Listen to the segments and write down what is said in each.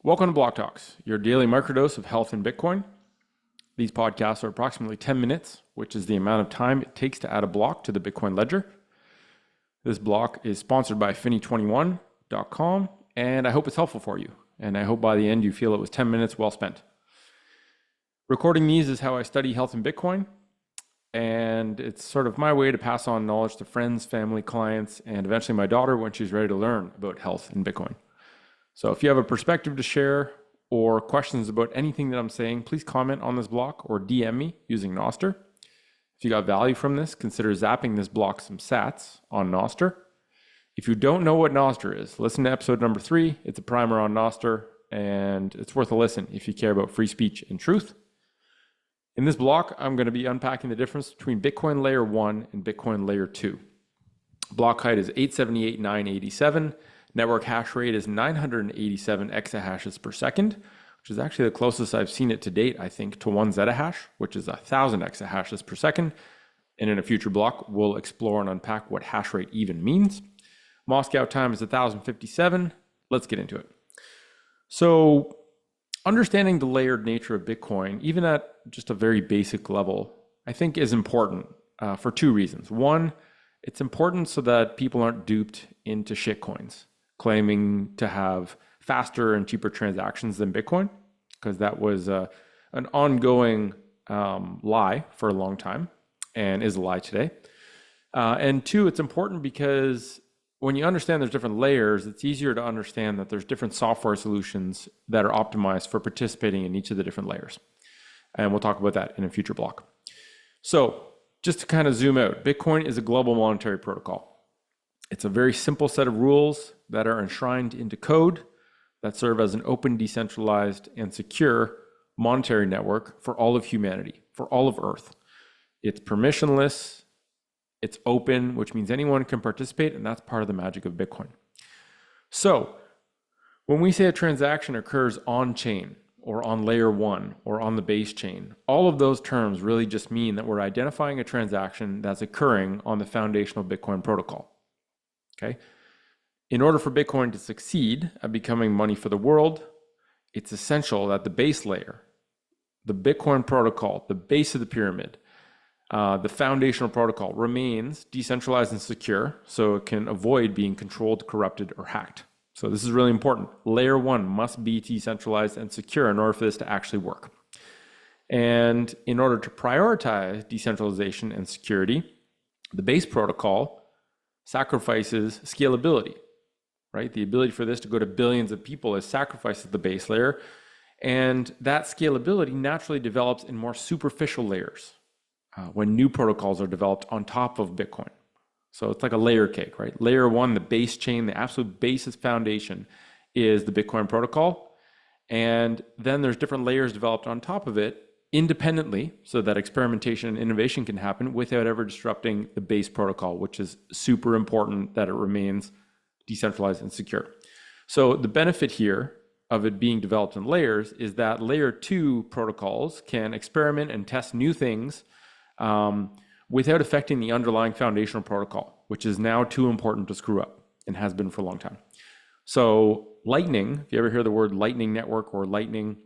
Welcome to Block Talks, your daily microdose of health in Bitcoin. These podcasts are approximately 10 minutes, which is the amount of time it takes to add a block to the Bitcoin ledger. This block is sponsored by Finny21.com, and I hope it's helpful for you. And I hope by the end you feel it was 10 minutes well spent. Recording these is how I study health in Bitcoin, and it's sort of my way to pass on knowledge to friends, family, clients, and eventually my daughter when she's ready to learn about health in Bitcoin. So if you have a perspective to share or questions about anything that I'm saying, please comment on this block or DM me using NOSTR. If you got value from this, consider zapping this block some sats on NOSTR. If you don't know what NOSTR is, listen to episode number 3. It's a primer on NOSTR, and it's worth a listen if you care about free speech and truth. In this block, I'm going to be unpacking the difference between Bitcoin layer 1 and Bitcoin layer 2. Block height is 878,987. Network hash rate is 987 exahashes per second, which is actually the closest I've seen it to date, I think, to 1 zettahash, which is 1,000 exahashes per second. And in a future block, we'll explore and unpack what hash rate even means. Moscow time is 1,057. Let's get into it. So understanding the layered nature of Bitcoin, even at just a very basic level, I think is important for two reasons. One, it's important so that people aren't duped into shitcoins, claiming to have faster and cheaper transactions than Bitcoin, because that was an ongoing lie for a long time and is a lie today. And two, it's important because when you understand there's different layers, it's easier to understand that there's different software solutions that are optimized for participating in each of the different layers. And we'll talk about that in a future block. So just to kind of zoom out, Bitcoin is a global monetary protocol. It's a very simple set of rules that are enshrined into code that serve as an open, decentralized, and secure monetary network for all of humanity, for all of Earth. It's permissionless, it's open, which means anyone can participate, and that's part of the magic of Bitcoin. So when we say a transaction occurs on-chain, or on layer 1, or on the base chain, all of those terms really just mean that we're identifying a transaction that's occurring on the foundational Bitcoin protocol. Okay. In order for Bitcoin to succeed at becoming money for the world, it's essential that the base layer, the Bitcoin protocol, the base of the pyramid, the foundational protocol remains decentralized and secure so it can avoid being controlled, corrupted, or hacked. So this is really important. Layer 1 must be decentralized and secure in order for this to actually work. And in order to prioritize decentralization and security, the base protocol sacrifices scalability, right? The ability for this to go to billions of people is sacrificed at the base layer. And that scalability naturally develops in more superficial layers when new protocols are developed on top of Bitcoin. So it's like a layer cake, right? Layer 1, the base chain, the absolute basis foundation is the Bitcoin protocol. And then there's different layers developed on top of it independently so that experimentation and innovation can happen without ever disrupting the base protocol, which is super important that it remains decentralized and secure. So the benefit here of it being developed in layers is that layer 2 protocols can experiment and test new things without affecting the underlying foundational protocol, which is now too important to screw up and has been for a long time. So Lightning, if you ever hear the word Lightning Network or Lightning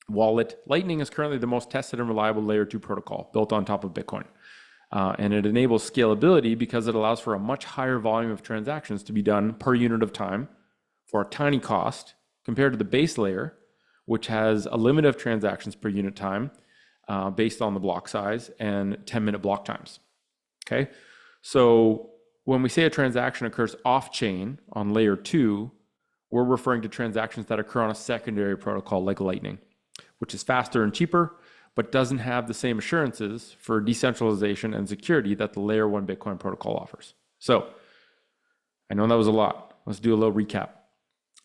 Wallet, Lightning is currently the most tested and reliable layer 2 protocol built on top of Bitcoin. And it enables scalability because it allows for a much higher volume of transactions to be done per unit of time for a tiny cost compared to the base layer, which has a limit of transactions per unit time based on the block size and 10-minute block times. Okay, so when we say a transaction occurs off-chain on layer 2, we're referring to transactions that occur on a secondary protocol like Lightning, which is faster and cheaper, but doesn't have the same assurances for decentralization and security that the layer 1 Bitcoin protocol offers. So I know that was a lot. Let's do a little recap.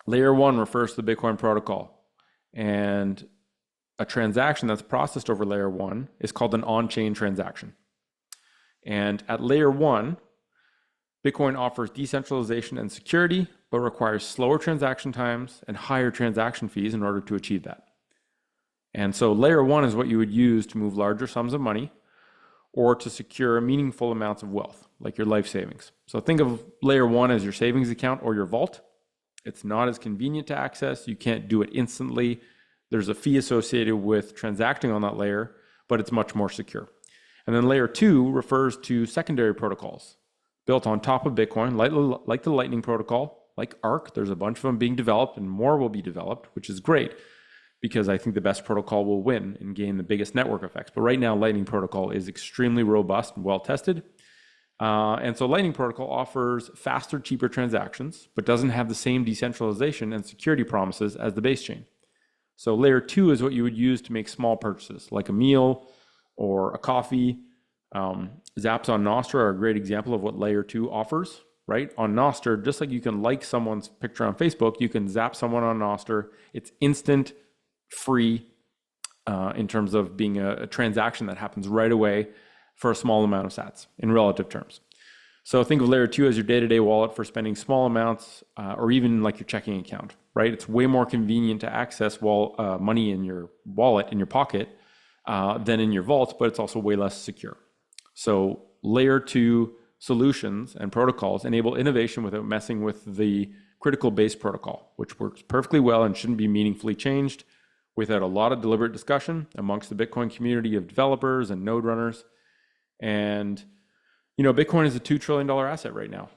Layer 1 refers to the Bitcoin protocol, and a transaction that's processed over layer 1 is called an on-chain transaction. And at layer 1, Bitcoin offers decentralization and security, but requires slower transaction times and higher transaction fees in order to achieve that. And so layer 1 is what you would use to move larger sums of money or to secure meaningful amounts of wealth, like your life savings. So think of layer 1 as your savings account or your vault. It's not as convenient to access. You can't do it instantly. There's a fee associated with transacting on that layer, but it's much more secure. And then layer 2 refers to secondary protocols built on top of Bitcoin, like the Lightning protocol, like Arc. There's a bunch of them being developed and more will be developed, which is great because I think the best protocol will win and gain the biggest network effects. But right now, Lightning protocol is extremely robust and well tested. And so Lightning protocol offers faster, cheaper transactions, but doesn't have the same decentralization and security promises as the base chain. So layer 2 is what you would use to make small purchases, like a meal or a coffee. Zaps on NOSTR are a great example of what layer 2 offers, right? On NOSTR, just like you can like someone's picture on Facebook, you can zap someone on NOSTR. It's instant, free, in terms of being a transaction that happens right away for a small amount of sats in relative terms. So think of layer 2 as your day-to-day wallet for spending small amounts, or even like your checking account, right? It's way more convenient to access money in your wallet, in your pocket, than in your vault, but it's also way less secure. So layer 2 solutions and protocols enable innovation without messing with the critical base protocol, which works perfectly well and shouldn't be meaningfully changed without a lot of deliberate discussion amongst the Bitcoin community of developers and node runners. And, Bitcoin is a $2 trillion asset right now.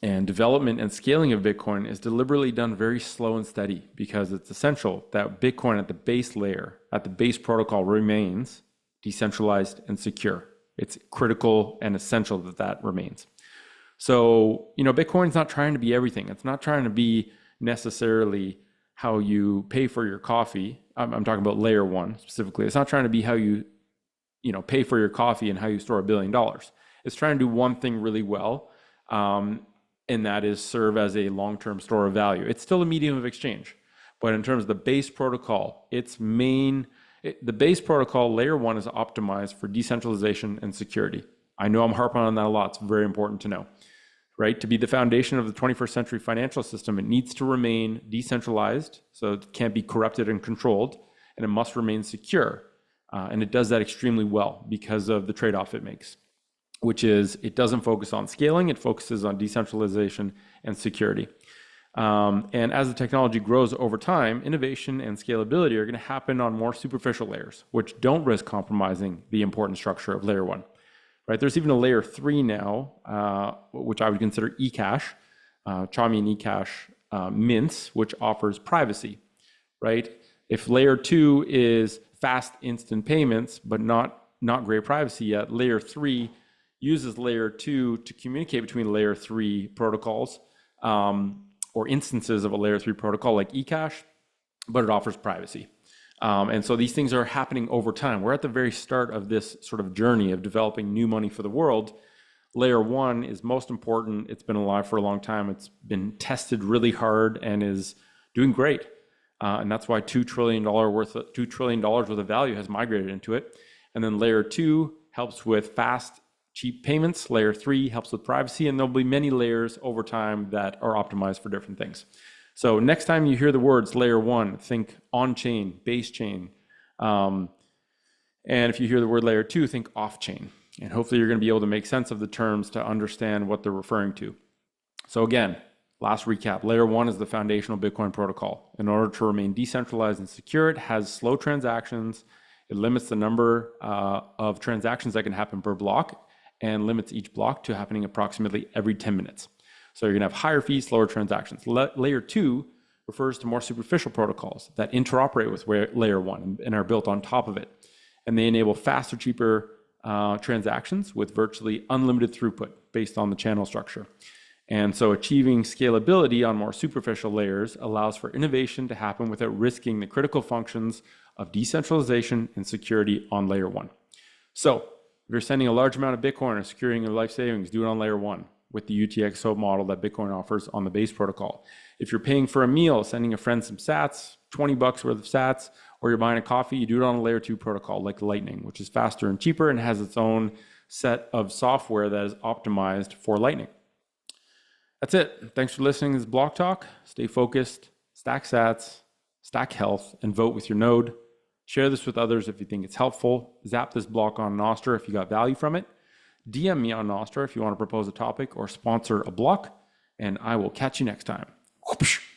And development and scaling of Bitcoin is deliberately done very slow and steady because it's essential that Bitcoin at the base layer, at the base protocol, remains decentralized and secure. It's critical and essential that that remains. So, Bitcoin's not trying to be everything. It's not trying to be necessarily how you pay for your coffee. I'm talking about layer 1 specifically. It's not trying to be how you pay for your coffee and how you store $1 billion. It's trying to do one thing really well, and that is serve as a long-term store of value. It's still a medium of exchange, but in terms of the base protocol, the base protocol layer 1 is optimized for decentralization and security. I know I'm harping on that a lot. It's very important to know, right? To be the foundation of the 21st century financial system, it needs to remain decentralized, so it can't be corrupted and controlled, and it must remain secure. And it does that extremely well because of the trade-off it makes, which is it doesn't focus on scaling, it focuses on decentralization and security. And as the technology grows over time, innovation and scalability are going to happen on more superficial layers, which don't risk compromising the important structure of layer 1. Right? There's even a layer 3 now, which I would consider eCash, Chaumian eCash mints, which offers privacy. Right? If layer 2 is fast instant payments, but not great privacy yet, layer 3 uses layer 2 to communicate between layer 3 protocols, or instances of a layer 3 protocol like eCash, but it offers privacy. And so these things are happening over time. We're at the very start of this sort of journey of developing new money for the world. Layer 1 is most important. It's been alive for a long time. It's been tested really hard and is doing great. And that's why $2 trillion worth of value has migrated into it. And then layer 2 helps with fast, cheap payments. Layer 3 helps with privacy, and there'll be many layers over time that are optimized for different things. So next time you hear the words layer 1, think on-chain, base chain. And if you hear the word layer 2, think off-chain. And hopefully you're going to be able to make sense of the terms to understand what they're referring to. So again, last recap, layer 1 is the foundational Bitcoin protocol. In order to remain decentralized and secure, it has slow transactions. It limits the number of transactions that can happen per block and limits each block to happening approximately every 10 minutes. So you're going to have higher fees, slower transactions. Layer 2 refers to more superficial protocols that interoperate with layer 1 and are built on top of it. And they enable faster, cheaper transactions with virtually unlimited throughput based on the channel structure. And so achieving scalability on more superficial layers allows for innovation to happen without risking the critical functions of decentralization and security on layer 1. So if you're sending a large amount of Bitcoin or securing your life savings, do it on layer 1 with the UTXO model that Bitcoin offers on the base protocol. If you're paying for a meal, sending a friend some sats, $20 worth of sats, or you're buying a coffee, you do it on a layer 2 protocol like Lightning, which is faster and cheaper and has its own set of software that is optimized for Lightning. That's it. Thanks for listening to this Block Talk. Stay focused, stack sats, stack health, and vote with your node. Share this with others if you think it's helpful. Zap this block on NOSTR if you got value from it. DM me on NOSTR if you want to propose a topic or sponsor a block, and I will catch you next time. Whoosh.